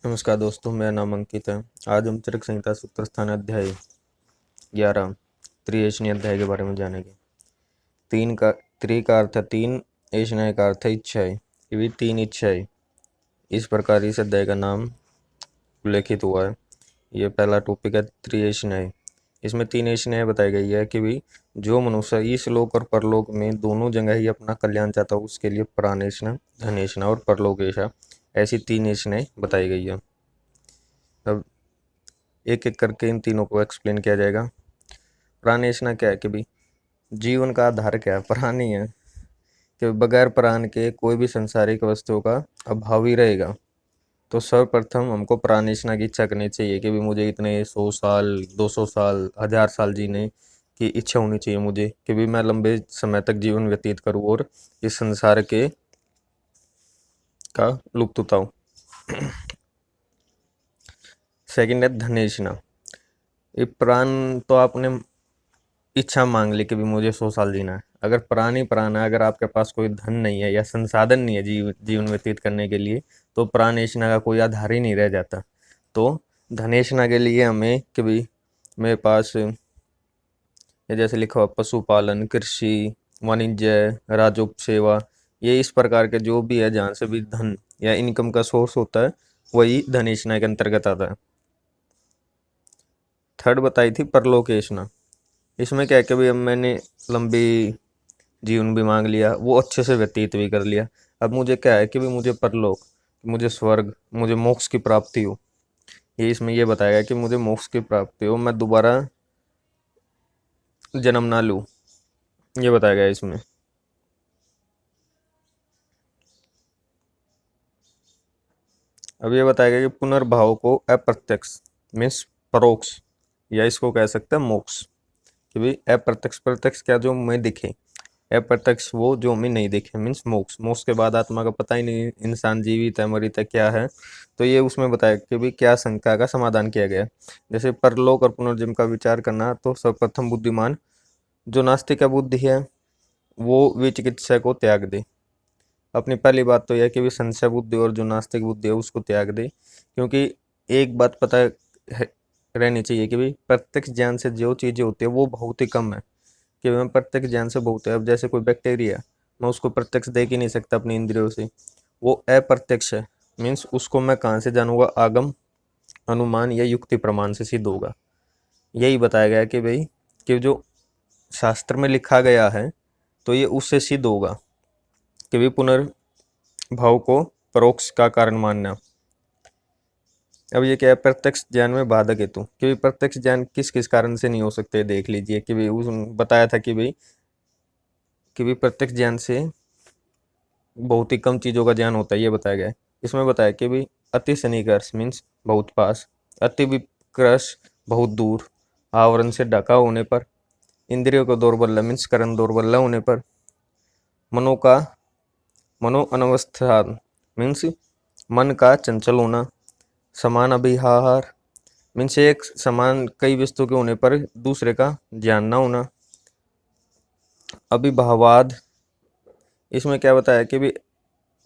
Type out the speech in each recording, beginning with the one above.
नमस्कार दोस्तों, मेरा नाम अंकित है। आज हम चरक संहिता सूत्र स्थान अध्याय 11 त्रिएशनी अध्याय के बारे में जानेंगे। तीन का त्रि का अर्थ है तीन, एशनाय का अर्थ है इच्छाएं। ये भी तीन इच्छाएं, इस प्रकार इस अध्याय का नाम उल्लेखित हुआ है। ये पहला टॉपिक है त्रिएशनाय। इसमें तीन एशनाएं बताई गई है कि भी जो मनुष्य इस लोक और परलोक में दोनों जगह ही अपना कल्याण चाहता है उसके लिए प्राणेशना, धनेशना और परलोकेशा, ऐसी तीन एशनाएं बताई गई है। अब एक एक करके इन तीनों को एक्सप्लेन किया जाएगा। प्राणेशना क्या है कि भी जीवन का आधार क्या है? प्राण ही है कि बगैर प्राण के कोई भी संसारिक वस्तुओं का अभाव ही रहेगा। तो सर्वप्रथम हमको प्राणेशना की इच्छा करनी चाहिए कि भी मुझे इतने 100 साल, 200 साल, 1000 साल जीने की इच्छा होनी चाहिए मुझे, कि भी मैं लंबे समय तक जीवन व्यतीत करूँ और इस संसार के का लुप्त उठाऊं। सेकंड है धनेशना। ये प्राण तो आपने इच्छा मांग ली कि भी मुझे 100 साल जीना है। अगर प्राण ही प्राण है, अगर आपके पास कोई धन नहीं है या संसाधन नहीं है जीवन व्यतीत करने के लिए, तो प्राणेशना का कोई आधार ही नहीं रह जाता। तो धनेशना के लिए हमें कि भी मेरे पास ये जैसे लिखा हुआ पशुपालन, कृषि, वाणिज्य, राजोप सेवा, ये इस प्रकार के जो भी है जहाँ से भी धन या इनकम का सोर्स होता है वही धनेशना के अंतर्गत आता है। थर्ड बताई थी परलोकेशना। इसमें क्या है कि भाई अब मैंने लंबी जीवन भी मांग लिया, वो अच्छे से व्यतीत भी कर लिया। अब मुझे क्या है कि भाई मुझे परलोक, मुझे स्वर्ग, मुझे मोक्ष की प्राप्ति हो। ये इसमें ये बताया गया कि मुझे मोक्ष की प्राप्ति हो, मैं दोबारा जन्म ना लूँ, ये बताया गया इसमें। अब ये बताया गया कि पुनर्भाव को अप्रत्यक्ष मीन्स परोक्ष, या इसको कह सकते हैं मोक्ष। कि भाई अप्रत्यक्ष, प्रत्यक्ष क्या जो मैं दिखे, अप्रत्यक्ष वो जो हमें नहीं दिखे मीन्स मोक्ष। मोक्ष के बाद आत्मा का पता ही नहीं, इंसान जीवित है मरित है क्या है। तो ये उसमें बताया कि भाई क्या शंका का समाधान किया गया। जैसे परलोक और पुनर्जन्म का विचार करना, तो सर्वप्रथम बुद्धिमान जो नास्तिक बुद्धि है वो विचिकित्सा को त्याग दे। अपनी पहली बात तो यह कि भी संशय बुद्धि और जो नास्तिक बुद्धि है उसको त्याग दे। क्योंकि एक बात पता रहनी चाहिए कि भाई प्रत्यक्ष ज्ञान से जो चीज़ें होती है वो बहुत ही कम है। कि मैं प्रत्यक्ष ज्ञान से बहुत है। अब जैसे कोई बैक्टीरिया, मैं उसको प्रत्यक्ष देख ही नहीं सकता अपनी इंद्रियों से, वो अप्रत्यक्ष है। मीन्स उसको मैं कहाँ से जानूंगा? आगम, अनुमान या युक्ति प्रमाण से सिद्ध होगा। यही बताया गया कि भाई कि जो शास्त्र में लिखा गया है तो ये उससे सिद्ध होगा कि भी पुनर्भाव को परोक्ष का कारण मानना। अब ये क्या है? प्रत्यक्ष ज्ञान में बाधक हेतु, कि प्रत्यक्ष ज्ञान किस किस कारण से नहीं हो सकते देख लीजिए। कि भाई उस बताया था कि भाई प्रत्यक्ष ज्ञान से बहुत ही कम चीज़ों का ज्ञान होता है, ये बताया गया है। इसमें बताया कि भाई अति सन्निकर्ष मीन्स बहुत पास, अति विकृष बहुत दूर, आवरण से ढका होने पर, इंद्रियों को दौर्बल्य मीन्स करण दौर्बल्य होने पर, मनो का मनो अनवस्था मीन्स मन का चंचल होना, समान अभिहार मीन्स एक समान कई वस्तु के होने पर दूसरे का ज्ञान न होना, अभिभावाद, इसमें क्या बताया कि भी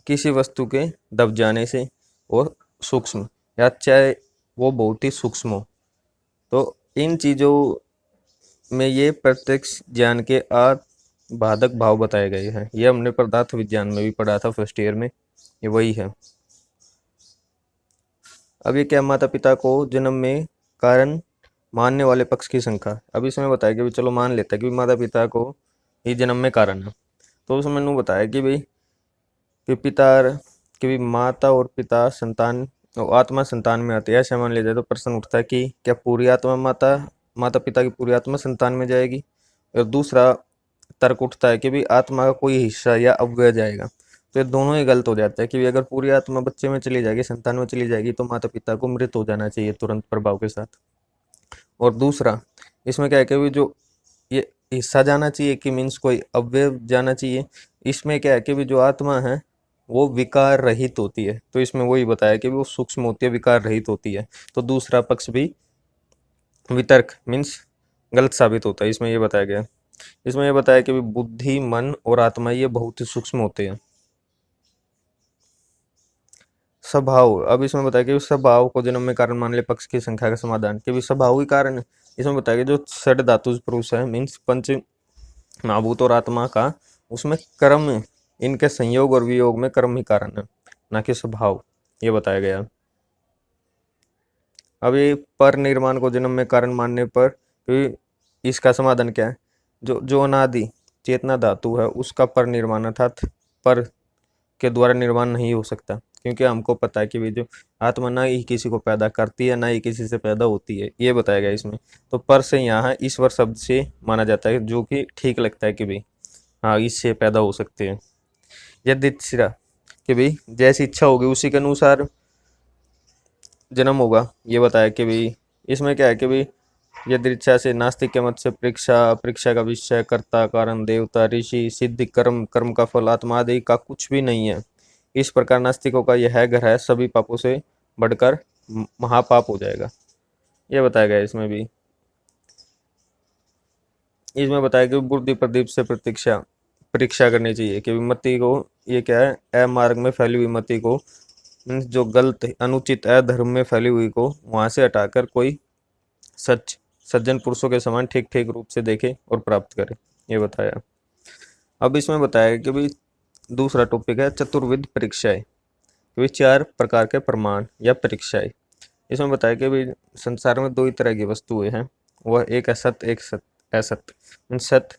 किसी वस्तु के दब जाने से, और सूक्ष्म या चाहे वो बहुत ही सूक्ष्म हो। तो इन चीज़ों में ये प्रत्यक्ष ज्ञान के बाधक भाव बताए गए हैं। ये हमने पदार्थ विज्ञान में भी पढ़ा था फर्स्ट ईयर में, ये वही है। अब ये क्या? माता पिता को जन्म में कारण मानने वाले पक्ष की संख्या। अब इसमें बताया कि चलो मान लेता है कि माता पिता को ही जन्म में कारण है। तो उसमें मैंने बताया कि भाई कि पिता कि भी माता और पिता संतान और आत्मा संतान में आती है, ऐसे मान लिया जाए तो प्रश्न उठता है कि क्या पूरी आत्मा माता पिता की पूरी आत्मा संतान में जाएगी? और दूसरा तर्क उठता है कि भी आत्मा का कोई हिस्सा या अवयव जाएगा। तो ये दोनों ही गलत हो जाता है कि अगर पूरी आत्मा बच्चे में चली जाएगी, संतान में चली जाएगी, तो माता पिता को मृत हो जाना चाहिए तुरंत प्रभाव के साथ। और दूसरा इसमें क्या है कि भी जो ये हिस्सा जाना चाहिए कि मीन्स कोई अवयव जाना चाहिए। इसमें क्या है कि भी जो आत्मा है वो विकार रहित होती है। तो इसमें वही बताया कि वो सूक्ष्म होती है, विकार रहित होती है। तो दूसरा पक्ष भी वितर्क मीन्स गलत साबित होता है। इसमें ये बताया गया, इसमें ये बताया कि बुद्धि, मन और आत्मा ये बहुत ही सूक्ष्म होते हैं। स्वभाव, अब इसमें बताया कि स्वभाव को जन्म में कारण मान ले पक्ष की संख्या का समाधान, कि भी स्वभाव ही कारण है। इसमें बताया कि जो षड धातु पुरुष है मीन्स पंच महाभूत और आत्मा का, उसमें कर्म, इनके संयोग और वियोग में कर्म ही कारण है, ना कि स्वभाव, ये बताया गया। अब ये पर निर्माण को जन्म में कारण मानने पर इसका समाधान क्या है, जो जो अनादि चेतना धातु है उसका पर निर्माण अर्थात पर के द्वारा निर्माण नहीं हो सकता, क्योंकि हमको पता है कि भी जो आत्मा ना ही किसी को पैदा करती है ना ही किसी से पैदा होती है, ये बताया गया इसमें। तो पर से यहाँ ईश्वर शब्द से माना जाता है, जो कि ठीक लगता है कि भाई हाँ इससे पैदा हो सकते हैं। यदि कि भाई जैसी इच्छा होगी उसी के अनुसार जन्म होगा, ये बताया कि भाई इसमें क्या है कि भाई यदि इच्छा से नास्तिक के मत से परीक्षा, परीक्षा का विषय, कर्ता, कारण, देवता, ऋषि, सिद्धि, कर्म, कर्म का फल, आत्मा आदि का कुछ भी नहीं है। इस प्रकार नास्तिकों का यह घर है सभी पापों से बढ़कर महापाप हो जाएगा, यह बताया गया इसमें भी। इसमें बताया कि बुद्धि प्रदीप से प्रतीक्षा परीक्षा करनी चाहिए कि मति को, ये क्या है, अमार्ग में फैली हुई मति को, जो गलत अनुचित अधर्म में फैली हुई को वहां से हटाकर कोई सच सज्जन पुरुषों के समान ठीक ठीक रूप से देखे और प्राप्त करे, ये बताया। अब इसमें बताया कि भाई दूसरा टॉपिक है चतुर्विध परीक्षाएं, कि भाई 4 प्रकार के प्रमाण या परीक्षाएं। इसमें बताया कि भाई संसार में 2 ही तरह की वस्तुएं हैं, वह एक असत एक असत, सत्य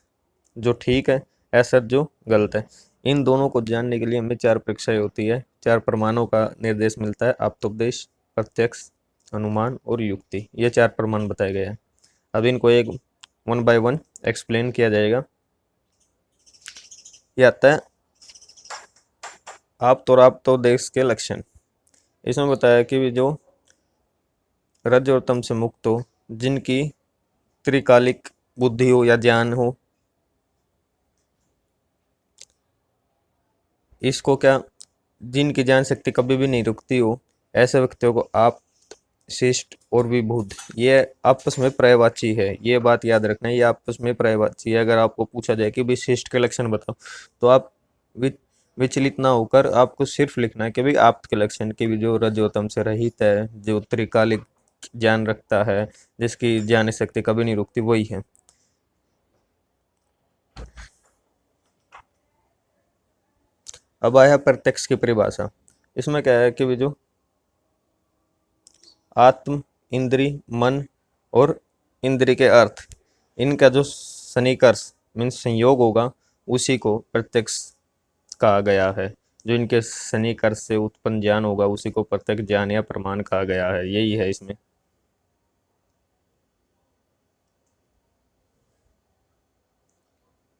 जो ठीक है, असत जो गलत है। इन दोनों को जानने के लिए हमें 4 परीक्षाएं होती है, 4 प्रमाणों का निर्देश मिलता है, आप्तोपदेश, प्रत्यक्ष, अनुमान और युक्ति, ये 4 प्रमाण बताए गए हैं। अब इनको एक 1 बाय 1 एक्सप्लेन किया जाएगा। ये आता है आप्तोपदेश के लक्षण। इसमें बताया कि जो रज और तम से मुक्त हो, जिनकी त्रिकालिक बुद्धि हो या ज्ञान हो, इसको क्या, जिनकी ज्ञान शक्ति कभी भी नहीं रुकती हो, ऐसे व्यक्तियों को आप, शिष्ट और विबुध, ये आपस में पर्यायवाची है, ये बात याद रखना है, ये आपस में पर्यायवाची है। अगर आपको पूछा जाए कि विशिष्ट के लक्षण बताओ, तो आप विचलित ना होकर आपको सिर्फ लिखना है कि भाई आप के लक्षण की भी जो रजोतम से रहित है, जो त्रिकालिक ज्ञान रखता है, जिसकी ज्ञान शक्ति कभी नहीं रुकती, वही है। अब आया प्रत्यक्ष की परिभाषा। इसमें क्या है कि भी जो आत्म, इंद्री, मन और इंद्री के अर्थ, इनका जो सन्निकर्ष मीन्स संयोग होगा, उसी को प्रत्यक्ष कहा गया है। जो इनके सन्निकर्ष से उत्पन्न ज्ञान होगा उसी को प्रत्यक्ष ज्ञान या प्रमाण कहा गया है, यही है इसमें।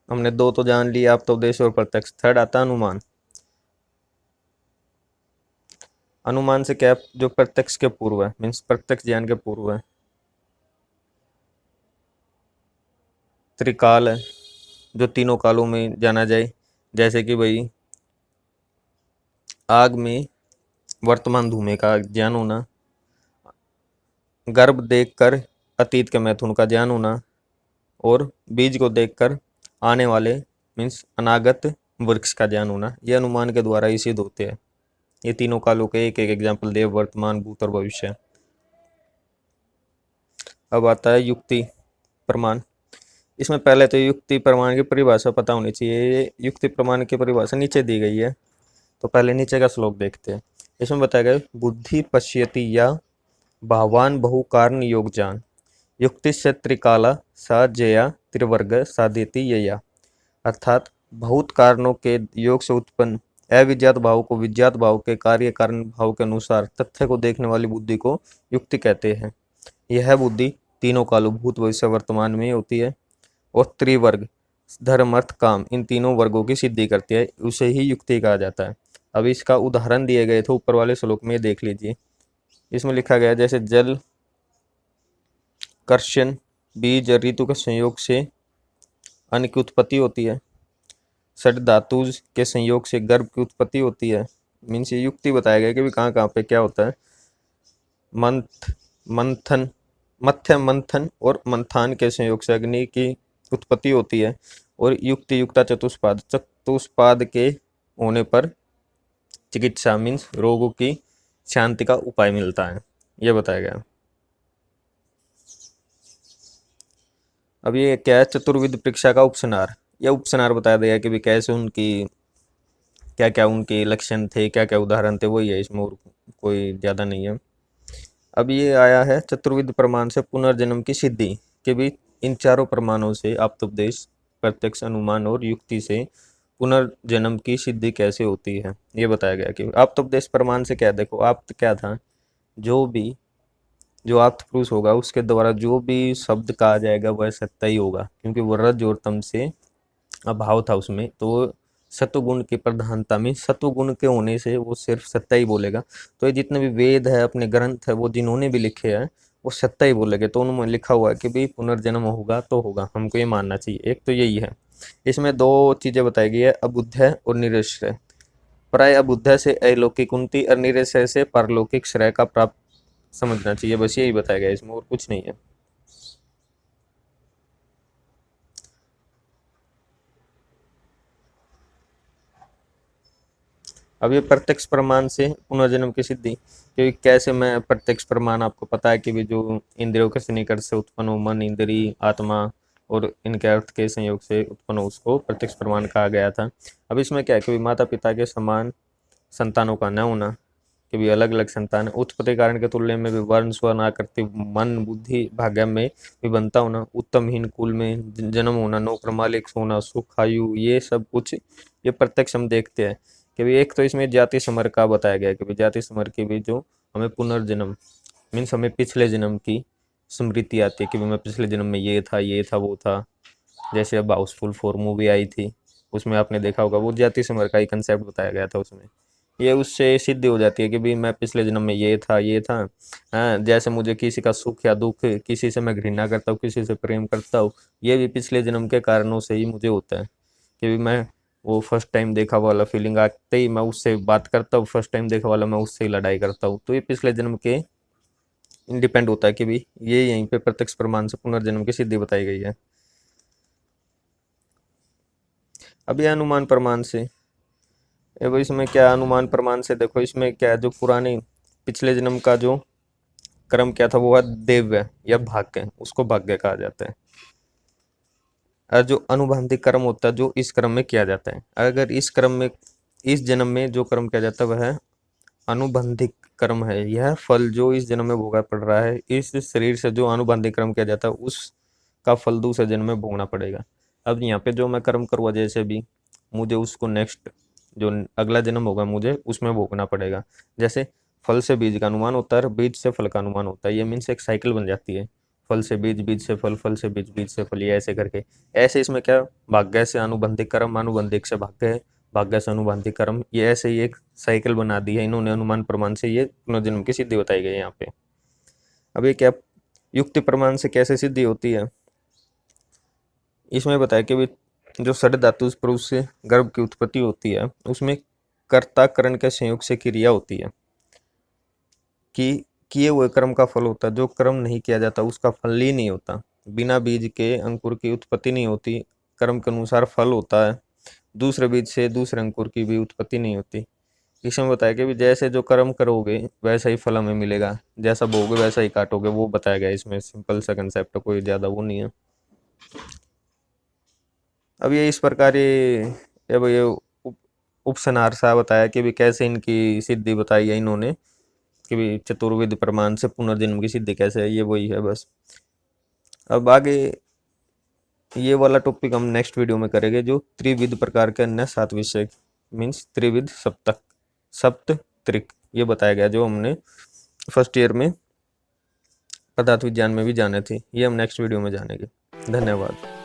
हमने 2 तो जान लिया, आप तो उद्देश्य और प्रत्यक्ष। थर्ड आता अनुमान। अनुमान से क्या, जो प्रत्यक्ष के पूर्व है मीन्स प्रत्यक्ष ज्ञान के पूर्व है। त्रिकाल है, जो तीनों कालों में जाना जाए, जैसे कि भाई आग में वर्तमान धुएं का ज्ञान होना, गर्भ देखकर अतीत के मैथुन का ज्ञान होना, और बीज को देखकर आने वाले मीन्स अनागत वृक्ष का ज्ञान होना, ये अनुमान के द्वारा ही सिद्ध होते हैं। ये तीनों कालों के एक एक एग्जाम्पल देव, वर्तमान, भूत और भविष्य। अब आता है युक्ति प्रमाण। इसमें पहले तो युक्ति प्रमाण की परिभाषा पता होनी चाहिए। युक्ति प्रमाण की परिभाषा नीचे दी गई है, तो पहले नीचे का श्लोक देखते हैं। इसमें बताया गया बुद्धि पश्यति या भावान बहु कारण योग जान, युक्ति से त्रिकाला सा जया त्रिवर्ग साधेति यया, अर्थात बहुत कारणों के योग से उत्पन्न अविज्ञात भाव को विज्ञात भाव के कार्य कारण भाव के अनुसार तथ्य को देखने वाली बुद्धि को युक्ति कहते हैं। यह बुद्धि तीनों कालों भूत भविष्य वर्तमान में होती है और त्रिवर्ग धर्म अर्थ काम इन तीनों वर्गों की सिद्धि करती है, उसे ही युक्ति कहा जाता है। अब इसका उदाहरण दिए गए थे ऊपर वाले श्लोक में, देख लीजिए। इसमें लिखा गया जैसे जल कर्षण बीज और ऋतु के संयोग से अन्न की उत्पत्ति होती है, षड धातु के संयोग से गर्भ की उत्पत्ति होती है। मीन्स ये युक्ति बताया गया कि कहाँ कहाँ पे क्या होता है। मंथन मथ्य मंथन और मंथान के संयोग से अग्नि की उत्पत्ति होती है, और युक्ति युक्ता चतुष्पाद के होने पर चिकित्सा मीन्स रोगों की शांति का उपाय मिलता है, ये बताया गया। अब ये क्या है, चतुर्विध परीक्षा का उपसनार। यह उपसनार बताया गया कि भी कैसे उनकी क्या क्या उनके लक्षण थे, क्या क्या उदाहरण थे, वही है, इसमें और कोई ज़्यादा नहीं है। अब ये आया है चतुर्विध प्रमाण से पुनर्जन्म की सिद्धि के भी इन चारों प्रमाणों से आप्तोपदेश, प्रत्यक्ष, अनुमान और युक्ति से पुनर्जन्म की सिद्धि कैसे होती है, ये बताया गया। कि आप्तोपदेश प्रमाण से क्या, देखो आप्त क्या था, जो भी जो आप्त पुरुष होगा उसके द्वारा जो भी शब्द कहा जाएगा वह सत्य ही होगा, क्योंकि वो रज और तम से अभाव था उसमें, तो सत्वगुण की प्रधानता में सत्वगुण के होने से वो सिर्फ सत्य ही बोलेगा। तो ये जितने भी वेद है, अपने ग्रंथ है, वो जिन्होंने भी लिखे हैं वो सत्य ही बोलेंगे। तो उन्होंने लिखा हुआ है कि भाई पुनर्जन्म होगा तो होगा, हमको ये मानना चाहिए। एक तो यही है। इसमें दो चीजें बताई गई है, अबुद्धय और निरश्रय। प्राय अबुद्धय से अलौकिक उन्नति और निरश्रय से पारलौकिक श्रेय का प्राप्त समझना चाहिए, बस यही बताया गया इसमें, और कुछ नहीं है। अब ये प्रत्यक्ष प्रमाण से पुनर्जन्म की सिद्धि, क्योंकि कैसे, मैं प्रत्यक्ष प्रमाण आपको पता है कि भी जो इंद्रियों के सन्निकट से उत्पन्न हो, मन, इंद्री, आत्मा और इनके अर्थ के संयोग से उत्पन्न हो, उसको प्रत्यक्ष प्रमाण कहा गया था। अब इसमें क्या है कि माता पिता के समान संतानों का न होना, कि भी अलग अलग संतान, उत्पत्ति कारण के तुल्य में भी वर्ण स्वर्ण आकृति मन बुद्धि भाग्य में भी बनता होना, उत्तमहीन कुल में जन्म होना, नौकरमालिक होना, सुख आयु, ये सब कुछ ये प्रत्यक्ष हम देखते हैं। कि भी एक तो इसमें जाति समर का बताया गया है कि भी जाति समर की भी जो हमें पुनर्जन्म मीन्स हमें पिछले जन्म की स्मृति आती है कि भी मैं पिछले जन्म में ये था, ये था, वो था। जैसे अब हाउसफुल 4 मूवी आई थी, उसमें आपने देखा होगा, वो जाति समर का ही कंसेप्ट बताया गया था उसमें। ये उससे सिद्ध हो जाती है कि भी मैं पिछले जन्म में ये था, ये था। हाँ, जैसे मुझे किसी का सुख या दुख, किसी से मैं घृणा करता हूँ, किसी से प्रेम करता हूँ, ये भी पिछले जन्म के कारणों से ही मुझे होता है। कि भी मैं वो फर्स्ट टाइम देखा वाला फीलिंग आते ही मैं उससे बात करता हूँ, फर्स्ट टाइम देखा वाला मैं उससे ही लड़ाई करता हूँ, तो ये पिछले जन्म के डिपेंड होता है। कि भी ये यहीं पे प्रत्यक्ष प्रमाण से पुनर्जन्म की सिद्धि बताई गई है। अब ये अनुमान प्रमाण से, अब इसमें क्या, अनुमान प्रमाण से देखो इसमें क्या है, जो पुराने पिछले जन्म का जो कर्म क्या था वो है देव्य या भाग्य, उसको भाग्य कहा जाता है। और जो अनुबंधिक कर्म होता है जो इस क्रम में किया जाता है, अगर इस क्रम में इस जन्म में जो कर्म किया जाता है वह अनुबंधिक कर्म है। यह फल जो इस जन्म में भोगा पड़ रहा है, इस शरीर से जो अनुबंधिक कर्म किया जाता है उसका फल दूसरे जन्म में भोगना पड़ेगा। अब यहाँ पे जो मैं कर्म करूँगा, जैसे भी मुझे उसको नेक्स्ट जो अगला जन्म होगा मुझे उसमें भोगना पड़ेगा। जैसे फल से बीज का अनुमान होता है और बीज से फल का अनुमान होता है, ये मीन्स एक साइकिल बन जाती है। फल से बीज, बीज से फल, फल से बीज, बीज से फल, ये ऐसे करके। ऐसे इसमें क्या, भाग्य से अनुबंधिक कर्म, अनुबंधिक से भाग्य, भाग्य से अनुबंधिक कर्म, ये ऐसे ही एक साइकिल बना दी है इन्होंने अनुमान प्रमाण से, ये पुनर्जन्म की सिद्धि बताई गई है यहाँ पे। अब ये क्या, युक्ति प्रमाण से कैसे सिद्धि होती है, इसमें बताया कि भी जो षड धातु पुरुष से गर्भ की उत्पत्ति होती है उसमें कर्ता करण के संयोग से क्रिया होती है, कि किए हुए कर्म का फल होता है, जो कर्म नहीं किया जाता उसका फल ही नहीं होता। बिना बीज के अंकुर की उत्पत्ति नहीं होती, कर्म के अनुसार फल होता है। दूसरे बीज से दूसरे अंकुर की भी उत्पत्ति नहीं होती। इसमें बताया कि भी जैसे जो कर्म करोगे वैसा ही फल हमें मिलेगा, जैसा बोओगे वैसा ही काटोगे, वो बताया गया इसमें। सिंपल सा कंसेप्ट, कोई ज़्यादा वो नहीं है। अब ये इस प्रकार ये उपसनार सा बताया कि भी कैसे इनकी सिद्धि बताई है इन्होंने, कि भी चतुर्विध प्रमाण से पुनर्जन्म की सिद्धि कैसे है, ये वही है बस। अब आगे ये वाला टॉपिक हम नेक्स्ट वीडियो में करेंगे, जो त्रिविध प्रकार के अन्य 7 विषय मीन्स त्रिविध सप्तक, सप्त त्रिक, ये बताया गया जो हमने फर्स्ट ईयर में पदार्थ विज्ञान में भी जाने थे, ये हम नेक्स्ट वीडियो में जानेंगे। धन्यवाद।